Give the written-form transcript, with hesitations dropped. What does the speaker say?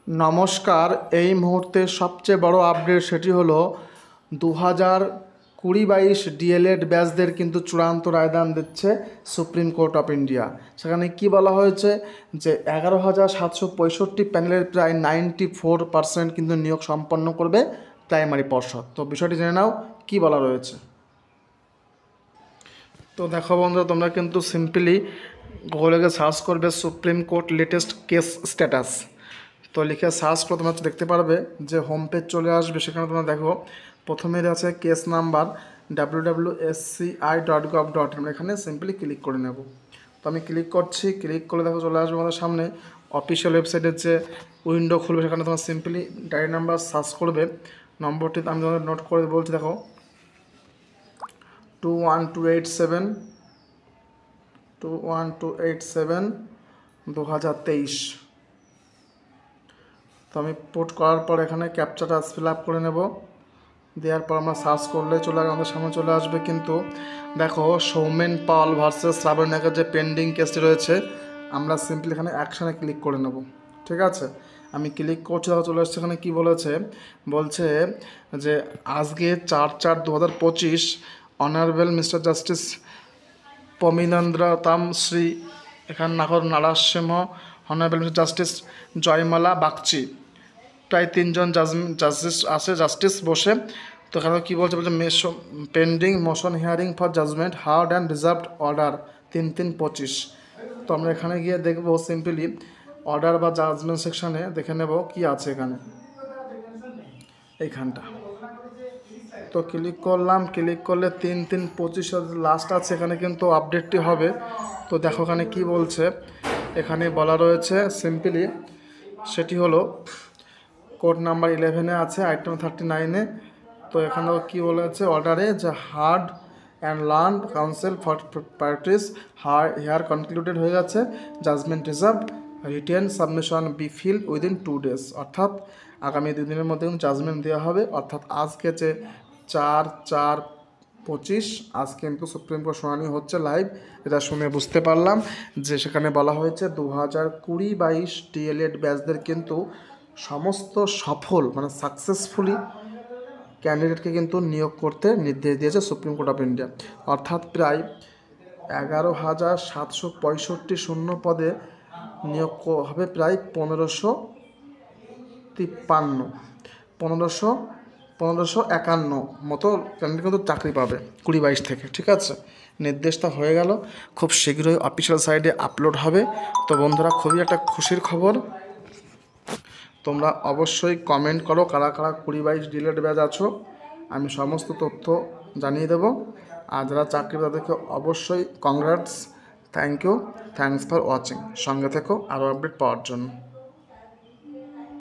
নমস্কার। এই মুহূর্তে সবচেয়ে বড় আপডেট সেটি হলো 2020-22 ডিএলএড ব্যাচদের কিন্তু চূড়ান্ত রায়দান দিচ্ছে সুপ্রিম কোর্ট অফ ইন্ডিয়া। সেখানে কি বলা হয়েছে যে 11,765 প্যানেলের প্রায় 94% কিন্তু নিয়োগ সম্পন্ন করবে প্রাইমারি পর্ষদ। তো বিষয়টি জেনে নাও কি বলা রয়েছে। তো দেখো বন্ধুরা, তোমরা কিন্তু সিম্পলি গুগলে সার্চ করবে supreme court latest case status. তো লিখে সার্চ করে তোমরা দেখতে পারবে যে হোম পেজ চলে আসবে। সেখানে তোমরা দেখো প্রথমে আছে কেস নাম্বার www.sci.gov.in। এখানে সিম্পলি ক্লিক করে নেব। তো আমি ক্লিক করছি, ক্লিক করলে দেখো চলে আসবে আমাদের সামনে অফিসিয়াল ওয়েবসাইটের যে উইন্ডো খুলবে। সেখানে তোমরা সিম্পলি ডায়রি নাম্বার সার্চ করবে। নম্বরটি আমি তোমাদের নোট করে বলছি, দেখো 21287 2023। তো আমি পুট করার পর এখানে ক্যাপচাটা ফিল আপ করে নেব। দেওয়ার পর আমরা সার্চ করলে আমাদের সামনে চলে আসবে। কিন্তু দেখো সৌমেন পাল ভার্সেস শ্রাবণ নাগের যে পেন্ডিং কেসটি রয়েছে, আমরা সিম্পলি এখানে অ্যাকশানে ক্লিক করে নেব। ঠিক আছে, আমি ক্লিক করছি, দেখো চলে আসছে। এখানে কী বলছে যে আজকে 4/4/2025 অনারেবল মিস্টার জাস্টিস পমিনন্দ্রতাম শ্রী এখানে Nagar Narasimha, honourable mister justice Joymala Bagchi, প্রায় 3জন জাস্টিস আছে, জাস্টিস বসে। তো এখানে কী বলছে pending motion hearing for judgment heard and reserved order 3/3/25। তো আমরা এখানে গিয়ে দেখব সিম্পলি অর্ডার বা জাজমেন্ট সেকশানে দেখে নেব কি আছে এখানে এইখানটা। তো ক্লিক করলাম, ক্লিক করলে 3/3/25 লাস্ট আছে। এখানে কিন্তু আপডেটটি হবে। তো দেখো এখানে কি বলছে, এখানে বলা রয়েছে সিম্পলি সেটি হলো কোড নাম্বার 11-এ আছে, আইটেম 39-এ। তো এখানেও কী বলেছে অর্ডারে যে heard and learned counsel for parties here concluded হয়ে গেছে, judgment reserved, written submission be filed within 2 days। অর্থাৎ আগামী 2 দিনের মধ্যে জাজমেন্ট দেওয়া হবে। অর্থাৎ আজকে যে 4/4/25 আজকে কিন্তু সুপ্রিম কোর্ট শুনানি হচ্ছে লাইভ। এটা শুনে বুঝতে পারলাম যে সেখানে বলা হয়েছে 2020-22 ডিএলএড ব্যাচদের কিন্তু সমস্ত সফল সাকসেসফুলি ক্যান্ডিডেটকে কিন্তু নিয়োগ করতে নির্দেশ দিয়েছে সুপ্রিম কোর্ট অফ ইন্ডিয়া। অর্থাৎ প্রায় 11,765 শূন্য পদে নিয়োগ হবে প্রায় 1551 মতো ক্যান্ডিডেট কিন্তু চাকরি পাবে 2022 থেকে। ঠিক আছে, নির্দেশটা হয়ে গেল, খুব শীঘ্রই অফিসিয়াল সাইটে আপলোড হবে। তো বন্ধুরা, খুবই একটা খুশির খবর। তোমরা অবশ্যই কমেন্ট করো কারা কারা 2022 ডিএলএড ব্যাচ আছো, আমি সমস্ত তথ্য জানিয়ে দেবো। আর যারা চাকরি তাদেরকে অবশ্যই congrats, thank you, thanks for watching. সঙ্গে থেকো আরও আপডেট পাওয়ার জন্য।